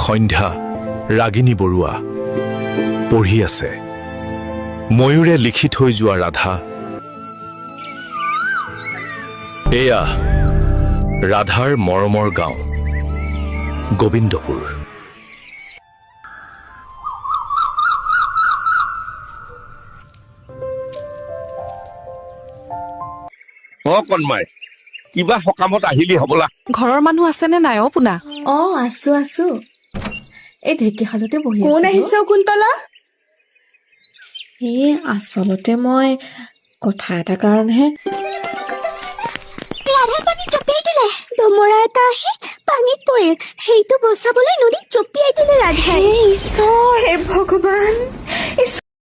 সন্ধ্যা ৰাগিনী বৰুৱা পঢ়ি আছে ময়ূৰে লিখি থৈ যোৱা ৰাধা। এয়া ৰাধাৰ মৰমৰ গাঁও গোবিন্দপুৰ। কণমাই কিবা সকামত আহিলি হবলা। ঘৰৰ মানুহ আছেনে নাই অ পোনা? আছো এই ঢেকীশালতে বহি কোন আহিছ কুন্তলা? আচলতে মই কথা এটা কাৰণেহে। ৰাধাৰ পানী জপিয়াই দিলে। ডমৰা এটা আহি পানীত পৰিল, সেইটো বচাবলৈ নদীত জপিয়াই দিলে ৰাধাই। ঈশ্বৰ, হে ভগৱান।